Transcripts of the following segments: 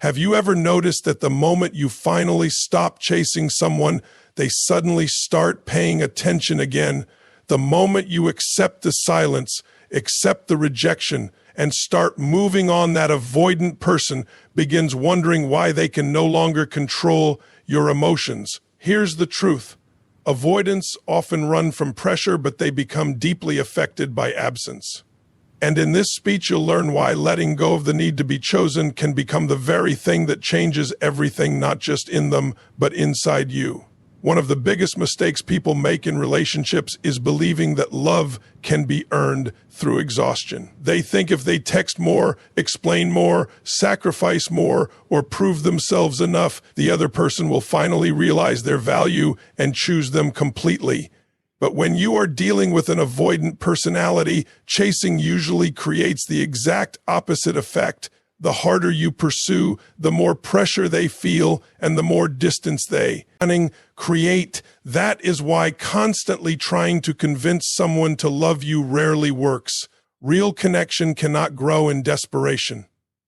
Have you ever noticed that the moment you finally stop chasing someone, they suddenly start paying attention again? The moment you accept the silence, accept the rejection, and start moving on, that avoidant person begins wondering why they can no longer control your emotions. Here's the truth. Avoidants often run from pressure, but they become deeply affected by absence. And in this speech, you'll learn why letting go of the need to be chosen can become the very thing that changes everything, not just in them, but inside you. One of the biggest mistakes people make in relationships is believing that love can be earned through exhaustion. They think if they text more, explain more, sacrifice more, or prove themselves enough, the other person will finally realize their value and choose them completely. But when you are dealing with an avoidant personality, chasing usually creates the exact opposite effect. The harder you pursue, the more pressure they feel, and the more distance they create. That is why constantly trying to convince someone to love you rarely works. Real connection cannot grow in desperation.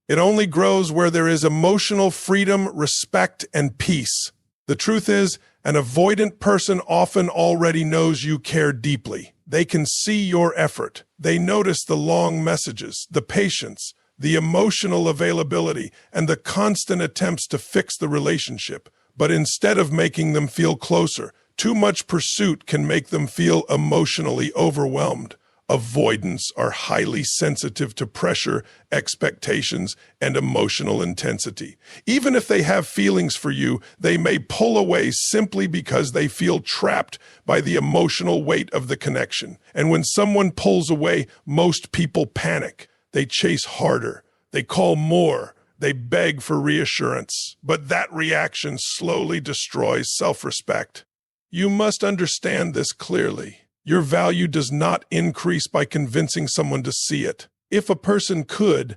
It only grows where there is emotional freedom, respect, and peace. The truth is, an avoidant person often already knows you care deeply. They can see your effort. They notice the long messages, the patience, the emotional availability, and the constant attempts to fix the relationship. But instead of making them feel closer, too much pursuit can make them feel emotionally overwhelmed. Avoidants are highly sensitive to pressure, expectations, and emotional intensity. Even if they have feelings for you, they may pull away simply because they feel trapped by the emotional weight of the connection. And when someone pulls away, most people panic. They chase harder. They call more. They beg for reassurance. But that reaction slowly destroys self-respect. You must understand this clearly. Your value does not increase by convincing someone to see it. If a person could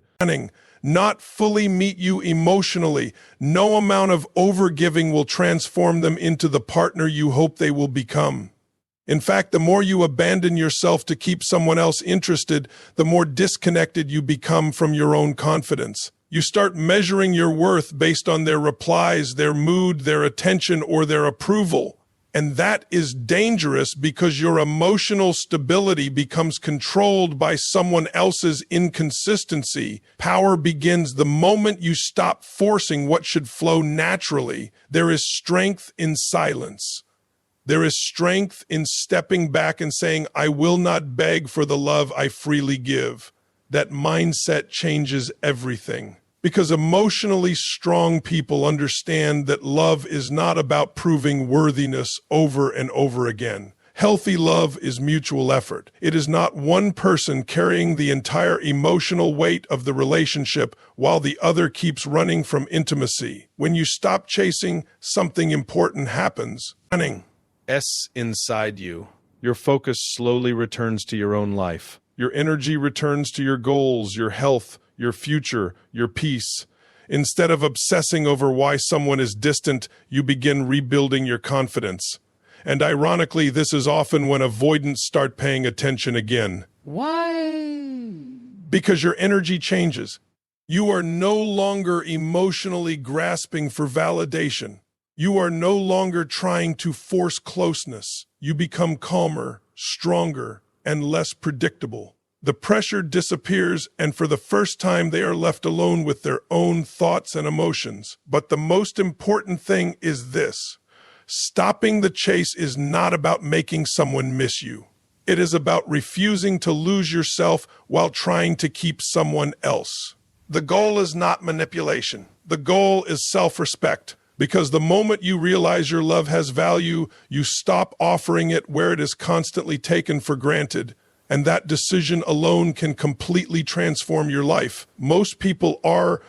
not fully meet you emotionally, no amount of overgiving will transform them into the partner you hope they will become. In fact, the more you abandon yourself to keep someone else interested, the more disconnected you become from your own confidence. You start measuring your worth based on their replies, their mood, their attention, or their approval. And that is dangerous because your emotional stability becomes controlled by someone else's inconsistency. Power begins the moment you stop forcing what should flow naturally. There is strength in silence. There is strength in stepping back and saying, I will not beg for the love I freely give. That mindset changes everything. Because emotionally strong people understand that love is not about proving worthiness over and over again. Healthy love is mutual effort. It is not one person carrying the entire emotional weight of the relationship while the other keeps running from intimacy. When you stop chasing, something important happens. Inside you. Your focus slowly returns to your own life. Your energy returns to your goals, your health, your future, your peace. Instead of obsessing over why someone is distant, you begin rebuilding your confidence. And ironically, this is often when avoidants start paying attention again. Why? Because your energy changes. You are no longer emotionally grasping for validation. You are no longer trying to force closeness. You become calmer, stronger, and less predictable. The pressure disappears, and for the first time, they are left alone with their own thoughts and emotions. But the most important thing is this. Stopping the chase is not about making someone miss you. It is about refusing to lose yourself while trying to keep someone else. The goal is not manipulation. The goal is self-respect. Because the moment you realize your love has value, you stop offering it where it is constantly taken for granted. And that decision alone can completely transform your life. Most people are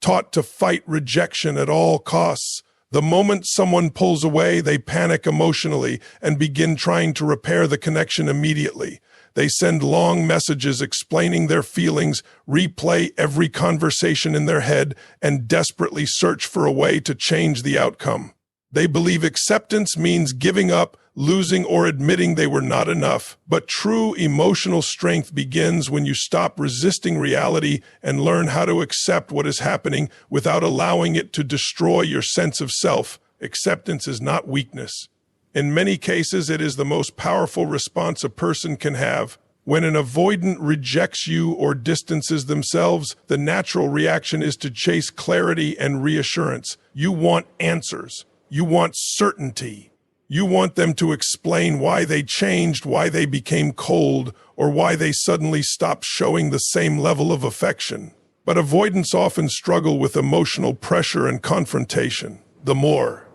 taught to fight rejection at all costs. The moment someone pulls away, they panic emotionally and begin trying to repair the connection immediately. They send long messages explaining their feelings, replay every conversation in their head, and desperately search for a way to change the outcome. They believe acceptance means giving up, losing, or admitting they were not enough. But true emotional strength begins when you stop resisting reality and learn how to accept what is happening without allowing it to destroy your sense of self. Acceptance is not weakness. In many cases, it is the most powerful response a person can have. When an avoidant rejects you or distances themselves, the natural reaction is to chase clarity and reassurance. You want answers. You want certainty. You want them to explain why they changed, why they became cold, or why they suddenly stopped showing the same level of affection. But avoidants often struggle with emotional pressure and confrontation. The more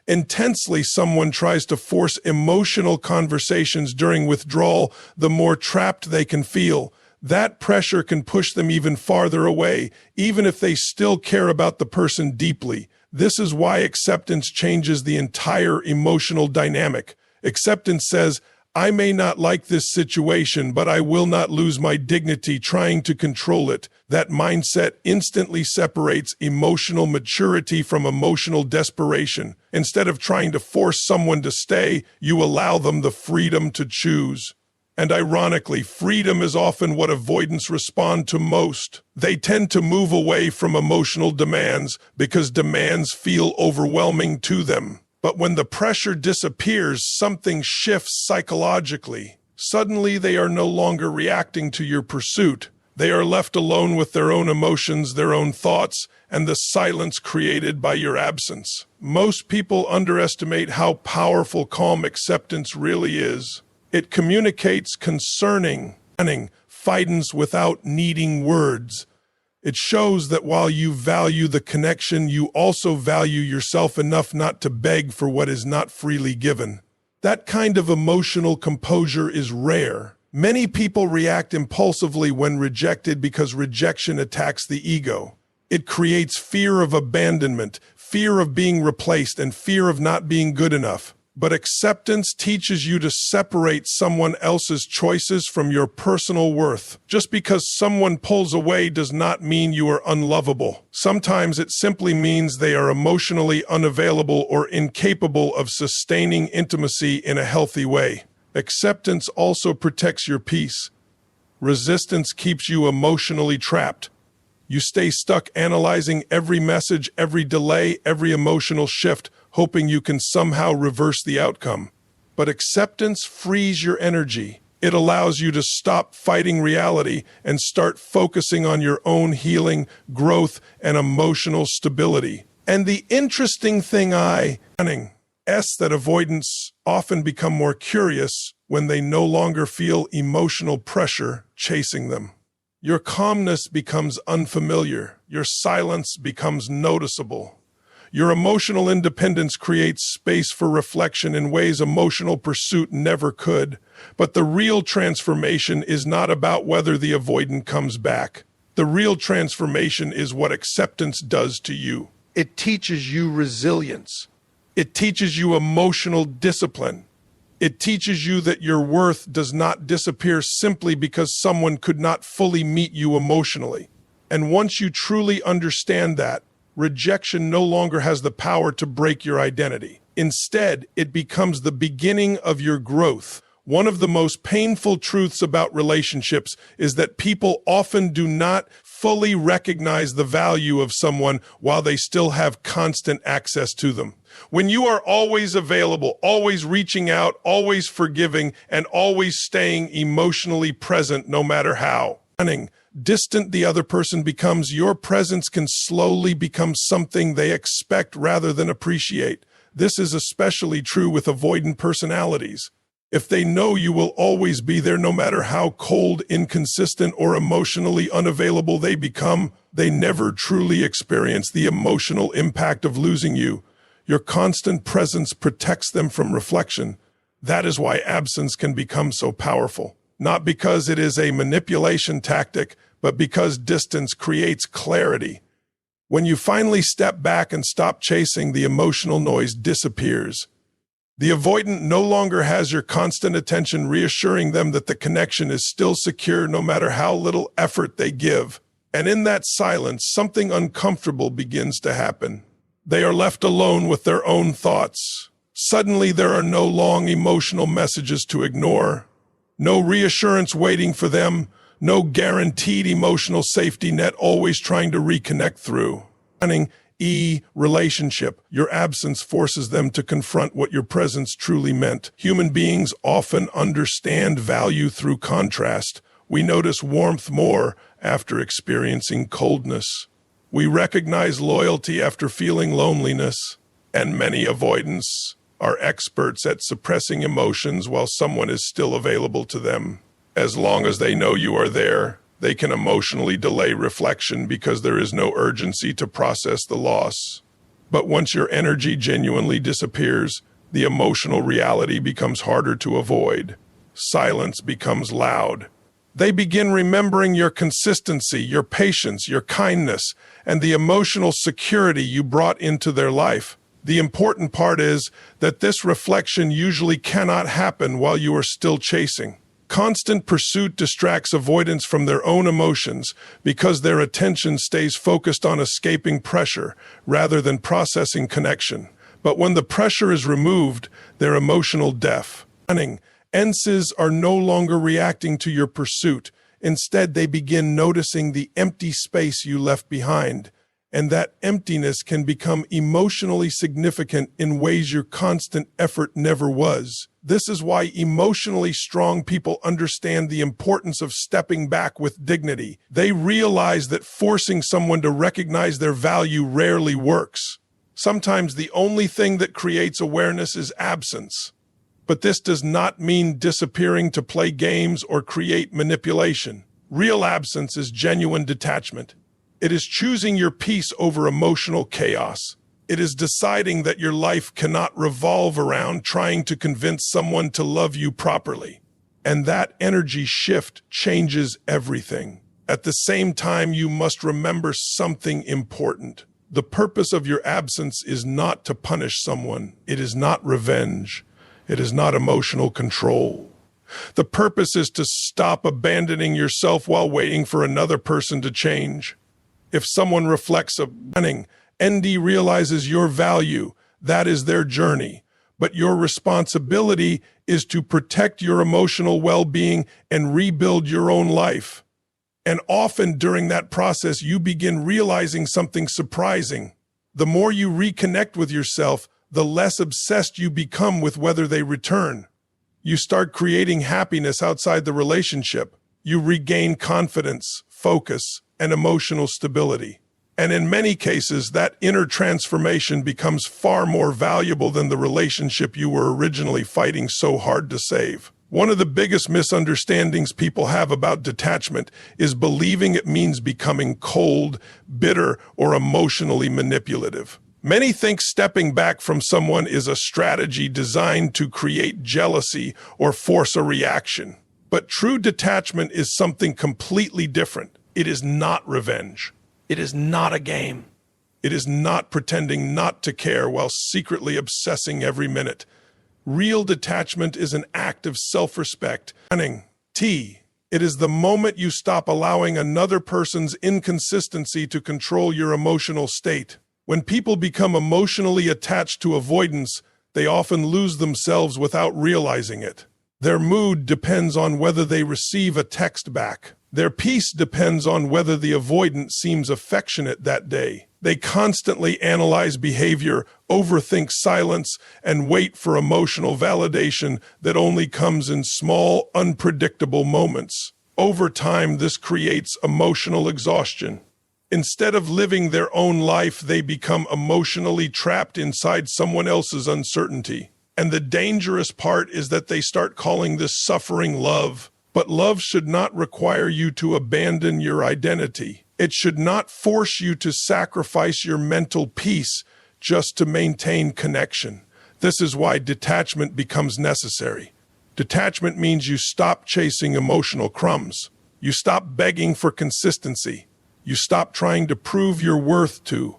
intensely someone tries to force emotional conversations during withdrawal, the more trapped they can feel. That pressure can push them even farther away, even if they still care about the person deeply. This is why acceptance changes the entire emotional dynamic. Acceptance says, I may not like this situation, but I will not lose my dignity trying to control it. That mindset instantly separates emotional maturity from emotional desperation. Instead of trying to force someone to stay, you allow them the freedom to choose. And ironically, freedom is often what avoidants respond to most. They tend to move away from emotional demands because demands feel overwhelming to them. But when the pressure disappears, something shifts psychologically. Suddenly, they are no longer reacting to your pursuit. They are left alone with their own emotions, their own thoughts, and the silence created by your absence. Most people underestimate how powerful calm acceptance really is. It communicates concerning, fidance without needing words. It shows that while you value the connection, you also value yourself enough not to beg for what is not freely given. That kind of emotional composure is rare. Many people react impulsively when rejected because rejection attacks the ego. It creates fear of abandonment, fear of being replaced, and fear of not being good enough. But acceptance teaches you to separate someone else's choices from your personal worth. Just because someone pulls away does not mean you are unlovable. Sometimes it simply means they are emotionally unavailable or incapable of sustaining intimacy in a healthy way. Acceptance also protects your peace. Resistance keeps you emotionally trapped. You stay stuck analyzing every message, every delay, every emotional shift, hoping you can somehow reverse the outcome. But acceptance frees your energy. It allows you to stop fighting reality and start focusing on your own healing, growth, and emotional stability. And the interesting thing that avoidants often become more curious when they no longer feel emotional pressure chasing them. Your calmness becomes unfamiliar. Your silence becomes noticeable. Your emotional independence creates space for reflection in ways emotional pursuit never could. But the real transformation is not about whether the avoidant comes back. The real transformation is what acceptance does to you. It teaches you resilience. It teaches you emotional discipline. It teaches you that your worth does not disappear simply because someone could not fully meet you emotionally. And once you truly understand that, rejection no longer has the power to break your identity. Instead, it becomes the beginning of your growth. One of the most painful truths about relationships is that people often do not fully recognize the value of someone while they still have constant access to them. When you are always available, always reaching out, always forgiving, and always staying emotionally present no matter how distant the other person becomes, your presence can slowly become something they expect rather than appreciate. This is especially true with avoidant personalities. If they know you will always be there no matter how cold, inconsistent, or emotionally unavailable they become, they never truly experience the emotional impact of losing you. Your constant presence protects them from reflection. That is why absence can become so powerful. Not because it is a manipulation tactic, but because distance creates clarity. When you finally step back and stop chasing, the emotional noise disappears. The avoidant no longer has your constant attention, reassuring them that the connection is still secure no matter how little effort they give. And in that silence, something uncomfortable begins to happen. They are left alone with their own thoughts. Suddenly, there are no long emotional messages to ignore, no reassurance waiting for them, no guaranteed emotional safety net always trying to reconnect through. Relationship. Your absence forces them to confront what your presence truly meant. Human beings often understand value through contrast. We notice warmth more after experiencing coldness. We recognize loyalty after feeling loneliness. And many avoidants are experts at suppressing emotions while someone is still available to them. As long as they know you are there, they can emotionally delay reflection because there is no urgency to process the loss. But once your energy genuinely disappears, the emotional reality becomes harder to avoid. Silence becomes loud. They begin remembering your consistency, your patience, your kindness, and the emotional security you brought into their life. The important part is that this reflection usually cannot happen while you are still chasing. Constant pursuit distracts avoidants from their own emotions because their attention stays focused on escaping pressure rather than processing connection. But when the pressure is removed, they're emotional deaf. Enses are no longer reacting to your pursuit. Instead, they begin noticing the empty space you left behind. And that emptiness can become emotionally significant in ways your constant effort never was. This is why emotionally strong people understand the importance of stepping back with dignity. They realize that forcing someone to recognize their value rarely works. Sometimes the only thing that creates awareness is absence. But this does not mean disappearing to play games or create manipulation. Real absence is genuine detachment. It is choosing your peace over emotional chaos. It is deciding that your life cannot revolve around trying to convince someone to love you properly. And that energy shift changes everything. At the same time, you must remember something important. The purpose of your absence is not to punish someone. It is not revenge. It is not emotional control. The purpose is to stop abandoning yourself while waiting for another person to change. If someone reflects a ND realizes your value, that is their journey. But your responsibility is to protect your emotional well-being and rebuild your own life. And often during that process, you begin realizing something surprising. The more you reconnect with yourself, the less obsessed you become with whether they return. You start creating happiness outside the relationship. You regain confidence, focus, and emotional stability. And in many cases, that inner transformation becomes far more valuable than the relationship you were originally fighting so hard to save. One of the biggest misunderstandings people have about detachment is believing it means becoming cold, bitter, or emotionally manipulative. Many think stepping back from someone is a strategy designed to create jealousy or force a reaction. But true detachment is something completely different. It is not revenge. It is not a game. It is not pretending not to care while secretly obsessing every minute. Real detachment is an act of self-respect. It is the moment you stop allowing another person's inconsistency to control your emotional state. When people become emotionally attached to avoidance, they often lose themselves without realizing it. Their mood depends on whether they receive a text back. Their peace depends on whether the avoidant seems affectionate that day. They constantly analyze behavior, overthink silence, and wait for emotional validation that only comes in small, unpredictable moments. Over time, this creates emotional exhaustion. Instead of living their own life, they become emotionally trapped inside someone else's uncertainty. And the dangerous part is that they start calling this suffering love. But love should not require you to abandon your identity. It should not force you to sacrifice your mental peace just to maintain connection. This is why detachment becomes necessary. Detachment means you stop chasing emotional crumbs. You stop begging for consistency. You stop trying to prove your worth to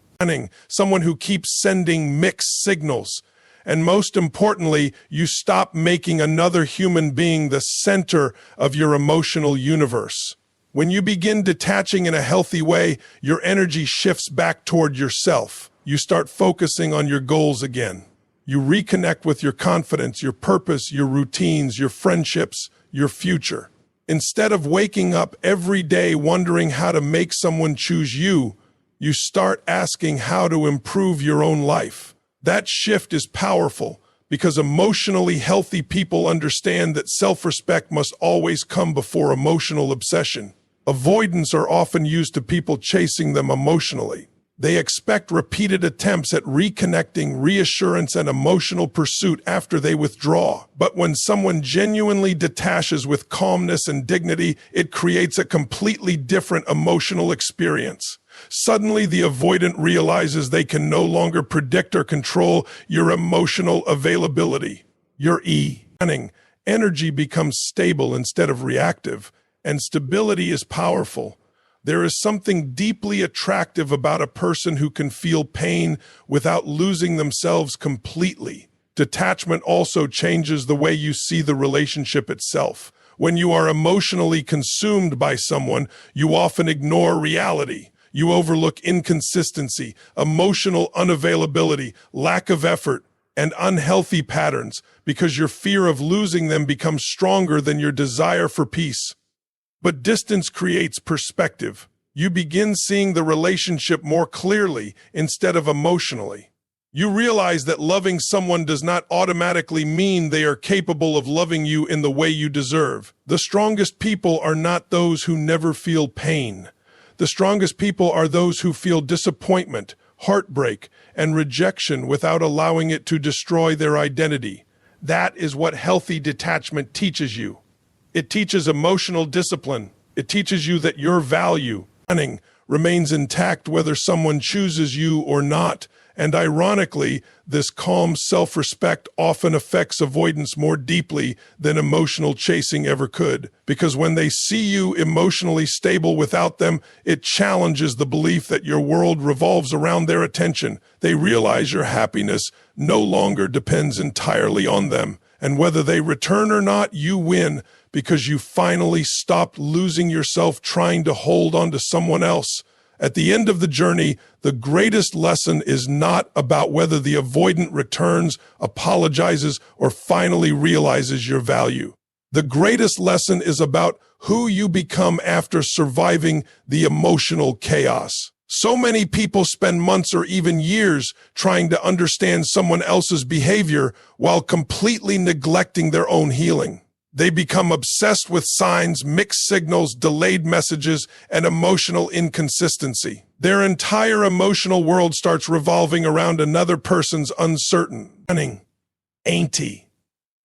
someone who keeps sending mixed signals. And most importantly, you stop making another human being the center of your emotional universe. When you begin detaching in a healthy way, your energy shifts back toward yourself. You start focusing on your goals again. You reconnect with your confidence, your purpose, your routines, your friendships, your future. Instead of waking up every day wondering how to make someone choose you, you start asking how to improve your own life. That shift is powerful because emotionally healthy people understand that self-respect must always come before emotional obsession. Avoidants are often used to people chasing them emotionally. They expect repeated attempts at reconnecting, reassurance, and emotional pursuit after they withdraw. But when someone genuinely detaches with calmness and dignity, it creates a completely different emotional experience. Suddenly, the avoidant realizes they can no longer predict or control your emotional availability. Your energy becomes stable instead of reactive, and stability is powerful. There is something deeply attractive about a person who can feel pain without losing themselves completely. Detachment also changes the way you see the relationship itself. When you are emotionally consumed by someone, you often ignore reality. You overlook inconsistency, emotional unavailability, lack of effort, and unhealthy patterns because your fear of losing them becomes stronger than your desire for peace. But distance creates perspective. You begin seeing the relationship more clearly instead of emotionally. You realize that loving someone does not automatically mean they are capable of loving you in the way you deserve. The strongest people are not those who never feel pain. The strongest people are those who feel disappointment, heartbreak, and rejection without allowing it to destroy their identity. That is what healthy detachment teaches you. It teaches emotional discipline. It teaches you that your value remains intact whether someone chooses you or not. And ironically, this calm self-respect often affects avoidance more deeply than emotional chasing ever could. Because when they see you emotionally stable without them, it challenges the belief that your world revolves around their attention. They realize your happiness no longer depends entirely on them. And whether they return or not, you win because you finally stopped losing yourself trying to hold on to someone else. At the end of the journey, the greatest lesson is not about whether the avoidant returns, apologizes, or finally realizes your value. The greatest lesson is about who you become after surviving the emotional chaos. So many people spend months or even years trying to understand someone else's behavior while completely neglecting their own healing. They become obsessed with signs, mixed signals, delayed messages, and emotional inconsistency. Their entire emotional world starts revolving around another person's uncertain, ain't he?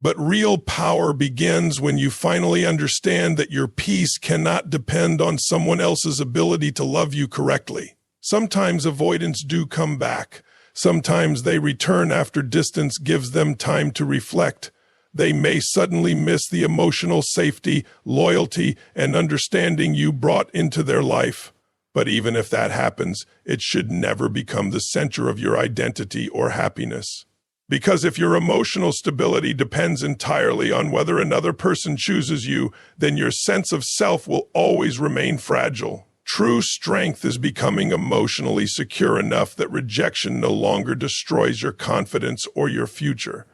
But real power begins when you finally understand that your peace cannot depend on someone else's ability to love you correctly. Sometimes avoidants do come back. Sometimes they return after distance gives them time to reflect. They may suddenly miss the emotional safety, loyalty, and understanding you brought into their life. But even if that happens, it should never become the center of your identity or happiness. Because if your emotional stability depends entirely on whether another person chooses you, then your sense of self will always remain fragile. True strength is becoming emotionally secure enough that rejection no longer destroys your confidence or your future.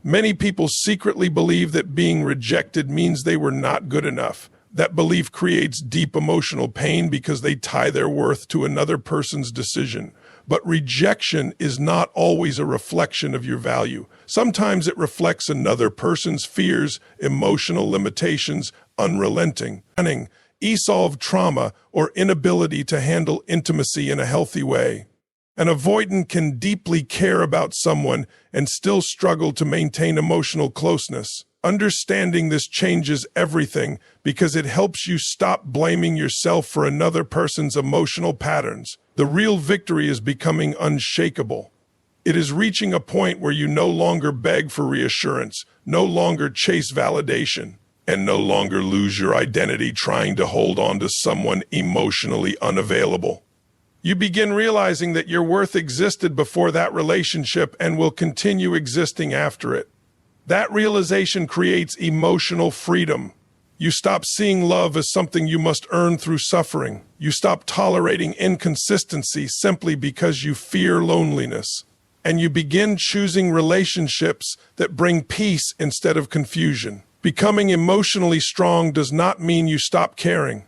Many people secretly believe that being rejected means they were not good enough. That belief creates deep emotional pain because they tie their worth to another person's decision. But rejection is not always a reflection of your value. Sometimes it reflects another person's fears, emotional limitations, unrelenting, unsolved trauma, or inability to handle intimacy in a healthy way. An avoidant can deeply care about someone and still struggle to maintain emotional closeness. Understanding this changes everything because it helps you stop blaming yourself for another person's emotional patterns. The real victory is becoming unshakable. It is reaching a point where you no longer beg for reassurance, no longer chase validation, and no longer lose your identity trying to hold on to someone emotionally unavailable. You begin realizing that your worth existed before that relationship and will continue existing after it. That realization creates emotional freedom. You stop seeing love as something you must earn through suffering. You stop tolerating inconsistency simply because you fear loneliness. and you begin choosing relationships that bring peace instead of confusion. Becoming emotionally strong does not mean you stop caring.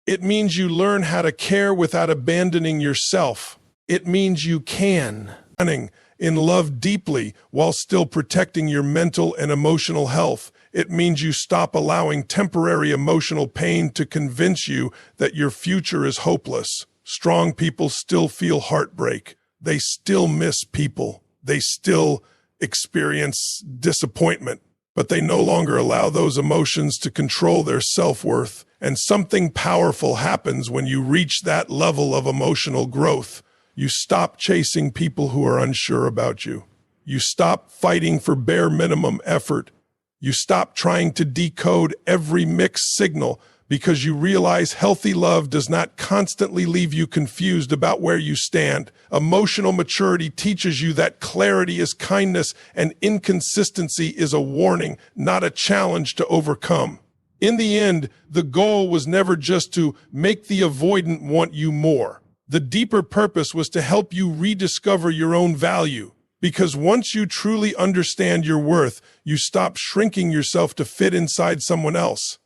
It means you learn how to care without abandoning yourself. It means you can in love deeply while still protecting your mental and emotional health. It means you stop allowing temporary emotional pain to convince you that your future is hopeless. Strong people still feel heartbreak. They still miss people. They still experience disappointment, but they no longer allow those emotions to control their self-worth. And something powerful happens when you reach that level of emotional growth. You stop chasing people who are unsure about you. You stop fighting for bare minimum effort. You stop trying to decode every mixed signal because you realize healthy love does not constantly leave you confused about where you stand. Emotional maturity teaches you that clarity is kindness and inconsistency is a warning, not a challenge to overcome. In the end, the goal was never just to make the avoidant want you more. The deeper purpose was to help you rediscover your own value. Because once you truly understand your worth, you stop shrinking yourself to fit inside someone else.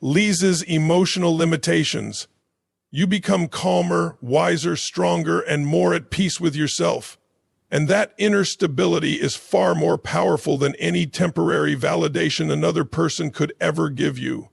Lisa's emotional limitations. You become calmer, wiser, stronger, and more at peace with yourself. And that inner stability is far more powerful than any temporary validation another person could ever give you.